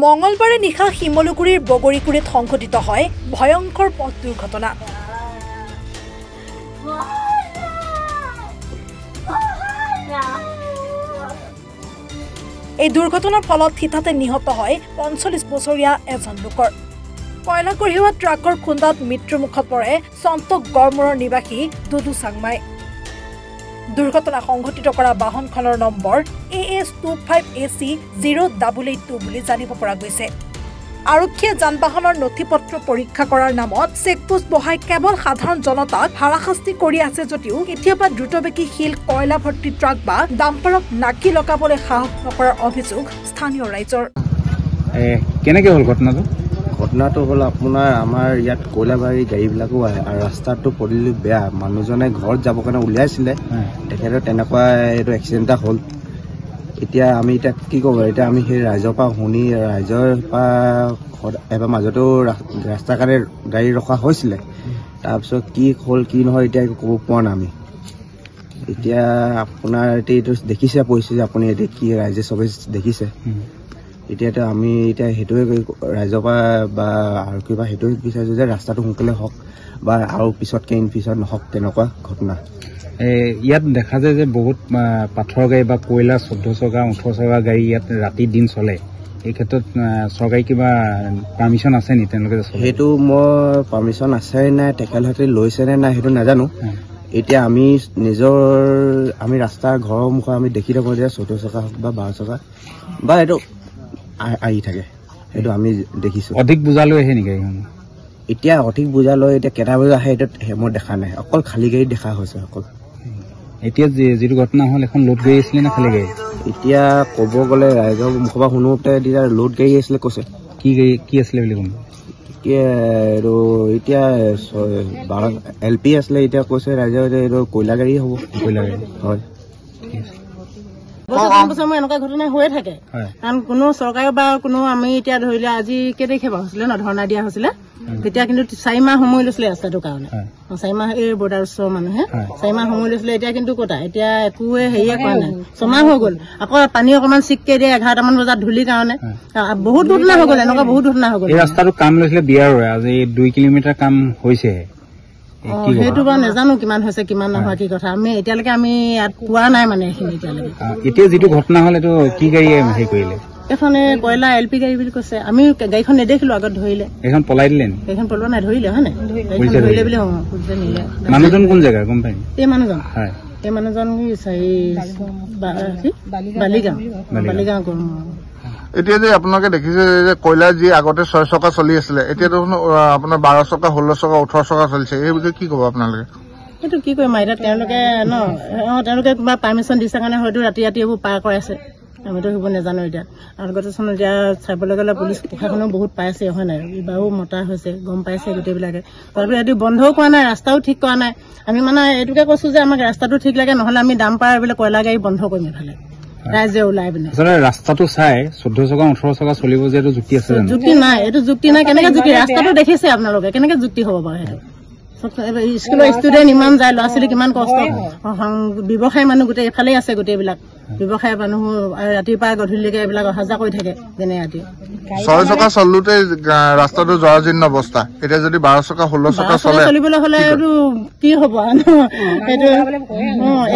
মঙ্গলবাৰে নিশা শিমলুগুৰিৰ বগৰীকুৰিত সংঘটিত হয় ভয়ংকৰ পথ দুৰ্ঘটনা। এই দুৰ্ঘটনাৰ ফলত হঠাতে নিহত হয় ৪৫ বছৰীয়া এজন লোকৰ। কয়লা কঢ়িওৱা ট্ৰাকৰ খুন্দাত মৃত্যুমুখত পৰে চন্তক গড়মূৰৰ নিবাসী দুদু চাংমাই। দুৰ্ঘটনা সংঘটিত কৰা বাহনখনৰ নম্বৰ AS25AC0882 বুলি জানিব পৰা গৈছে। আৰক্ষীয়ে যান বাহনৰ নথি পত্ৰ পৰীক্ষা কৰাৰ নামত চেকপোষ্ট বহাই কেৱল সাধাৰণ জনতাক হাৰাশাস্তি কৰি আছে যদিও কেতিয়াবা দ্ৰুতবেগী শিল কয়লা ভৰ্তি ট্ৰাক বা ডাম্পাৰক নাকি লগাবলৈ সাহস নকৰাৰ অভিযোগ স্থানীয় ৰাইজৰ। কেনেকৈ হ'ল ঘটনাটো? ঘটনাটো হ'ল আপোনাৰ আমাৰ ইয়াত কয়লাবাৰী গাড়ীবিলাকো আহে আৰু ৰাস্তাটো পদূলি বেয়া। মানুহজনে ঘৰত যাবৰ কাৰণে উলিয়াইছিলে, তেখেতৰ তেনেকুৱা এইটো এক্সিডেণ্ট এটা হ'ল। এতিয়া আমি কি ক'ব, এতিয়া আমি সেই ৰাইজৰ পৰা শুনি ৰাইজৰ পৰা এবাৰ মাজতেও ৰাস্তাৰ কাৰণে গাড়ী ৰখা হৈছিলে। তাৰপিছত কি হ'ল কি নহয় এতিয়া ক'ব পৰা নাই আমি। এতিয়া আপোনাৰ এতিয়া এইটো দেখিছে পৰিস্থিতি, আপুনি এতিয়া কি ৰাইজে চবেই দেখিছে। এতিয়াতো আমি এতিয়া সেইটোৱে ৰাইজৰ পৰা বা আৰক্ষীৰ পৰা সেইটোৱে বিচাৰিছোঁ যে ৰাস্তাটো সোনকালে হওক বা আৰু পিছতকৈ পিছত নহওক তেনেকুৱা ঘটনা। ইয়াত দেখা যায় যে বহুত পাথৰ গাড়ী বা কয়লা 14 চকা 18 চকা গাড়ী ইয়াত ৰাতি দিন চলে। এই ক্ষেত্ৰত চৰকাৰী কিবা পাৰ্মিশ্যন আছে নেকি তেওঁলোকে? সেইটো মই পাৰ্মিশ্যন আছে নাই, তেখেতহঁতে লৈছে নে নাই সেইটো নাজানো। এতিয়া আমি আমি ৰাস্তাৰ ঘৰৰ মুখত আমি দেখি থাকোঁ এতিয়া 14 চকা হওক বা 12 চকা বা এইটো আহি থাকে, সেইটো আমি দেখিছোঁ। অধিক বোজা লৈ আহে নেকি? এতিয়া অধিক বোজা লৈ এতিয়া কেইটা বজাত আহে এইটো মই দেখা নাই, অকল খালী গাড়ী দেখা হৈছে অকল। এতিয়া যিটো ঘটনা হ'ল এখন লোড গাড়ী আছিলে নে খালী গাড়ী? এতিয়া ক'ব গ'লে ৰাইজৰ মুখৰ পৰা শুনোতে এতিয়া লোড গাড়ী আছিলে কৈছে। কি গাড়ী কি আছিলে বুলি ক'ম? এইটো এতিয়া LP আছিলে, এতিয়া কৈছে ৰাইজৰ এইটো কয়লা গাড়ী হ'ব। কয়লা গাড়ী হয়। বছৰ মোৰ এনেকুৱা ঘটনা হৈয়ে থাকে, কাৰণ কোনো চৰকাৰে বা কোনো আমি এতিয়া ধৰিলে আজি কেই তাৰিখে বাৰু হৈছিলে ন ধৰ্ণা দিয়া হৈছিলে, তেতিয়া কিন্তু 4 মাহ সময় লৈছিলে ৰাস্তাটোৰ কাৰণে। 4 মাহ এই বৰ্ডাৰ ওচৰৰ মানুহে 4 মাহ সময় লৈছিলে। এতিয়া কিন্তু ক'তা এতিয়া একোৱে হেৰিয়ে কৰা নাই, 6 মাহ হৈ গ'ল। আকৌ পানী অকণমান চিককে দিয়ে 11টামান বজাত ধূলিৰ কাৰণে বহুত ঘটনা হৈ গ'ল, এনেকুৱা বহুত ঘটনা হৈ গ'ল। এই ৰাস্তাটো কাম লৈছিলে বিয়াৰৰে, আজি 2 কিলোমিটাৰ কাম হৈছেহে। সেইটো বাৰু নাজানো কিমান হৈছে কিমান নহয় কি কথা, আমি এতিয়ালৈকে আমি ইয়াত পোৱা নাই মানে এইখিনি এতিয়ালৈকে। এতিয়া যিটো ঘটনা হ'ল এইটো কি গাড়ী হেৰি কৰিলে? এইখনে কয়লা LP গাড়ী বুলি কৈছে। আমি গাড়ীখন নেদেখিলো, আগত ধৰিলে। এইখন পলাই দিলে নি? গাড়ীখন পলোৱা নাই, ধৰিলে হয় নাই? ধৰিলে বুলি পুলিচে নিলে। মানুহজন কোন জেগা গম পাই? এই মানুহজন এই মানুহজন বালিগাঁও। এতিয়া যে আপোনালোকে দেখিছে যে কয়লা যি আগতে 6 চকা চলি আছিলে, এতিয়া দেখোন আপোনাৰ 12 চকা 16 চকা 18 চকা চলিছে, এই বিষয়ে কি ক'ব আপোনালোকে? সেইটো কি কৰিম এতিয়া তেওঁলোকে তেওঁলোকে কিবা পাৰ্মিশ্যন দিছে কাৰণে হয়তো ৰাতি এইবোৰ পাৰ কৰাইছে, আমিতো সেইবোৰ নাজানো। এতিয়া আগতে চোন এতিয়া চাবলৈ গ'লে পুলিচ প্ৰশাসনেও বহুত পাইছে হয় নাই, বাৰু মতা হৈছে গম পাইছে গোটেইবিলাকে। তথাপিও এইটো বন্ধও কৰা নাই, ৰাস্তাও ঠিক কৰা নাই। আমি মানে এইটোকে কৈছো যে আমাক ৰাস্তাটো ঠিক লাগে, নহ'লে আমি ডাম্পাৰ এইবিলাক কয়লা গাড়ী বন্ধ কৰিম এইফালে ৰাইজে ওলাই পিনে। ৰাস্তাটো চাই 14 চকা 18 চকা চলিব যে এইটো যুক্তি আছে জানো? যুক্তি নাই, এইটো যুক্তি নাই। কেনেকে যুক্তি? ৰাস্তাটো দেখিছে আপোনালোকে, কেনেকে যুক্তি হ'ব বাৰু সেইটো? স্কুলৰ ষ্টুডেণ্ট ইমান যায়, ল'ৰা ছোৱালী কিমান কষ্ট, ব্যৱসায় মানুহ গোটেই এফালে আছে, গোটেইবিলাক ব্যৱসায় মানুহ ৰাতিপুৱা গধূলিলৈকে এইবিলাক অহা যোৱা কৰি থাকে যেনে ৰাতি। 6 চকা চলোতে ৰাস্তাটো জৰাজীৰ্ণ অৱস্থা, এতিয়া যদি 12 চকা 16 চকা চলিবলৈ হলে এইটো কি হ'ব? সেইটো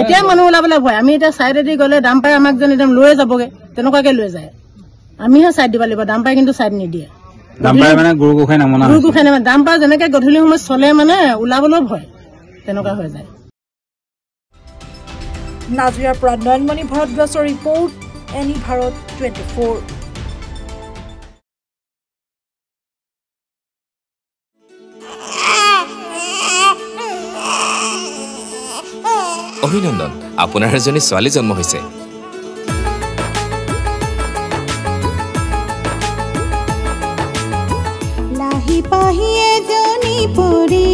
এতিয়া মানুহ ওলাবলৈ ভয়। আমি এতিয়া চাইডেদি গ'লে ডাম্পাৰে আমাক যেন একদম লৈয়ে যাবগে, তেনেকুৱাকে লৈ যায়। আমিহে চাইড দিব লাগিব, ডাম্পাৰে কিন্তু চাইড নিদিয়ে। গৰু গোসাঁই নামনা ডাম্পাৰ যেনেকে গধূলি সময়ত চলে মানে ওলাবলৈও ভয়, তেনেকুৱা হৈ যায়। নাজিৰাৰ পৰা নয়নমণি ভৰদ্বাজৰ ৰিপৰ্ট, এনি ভাৰত 24। অভিনন্দন, আপোনাৰ এজনী ছোৱালী জন্ম হৈছে। লাহি পাহি এজনী পৰি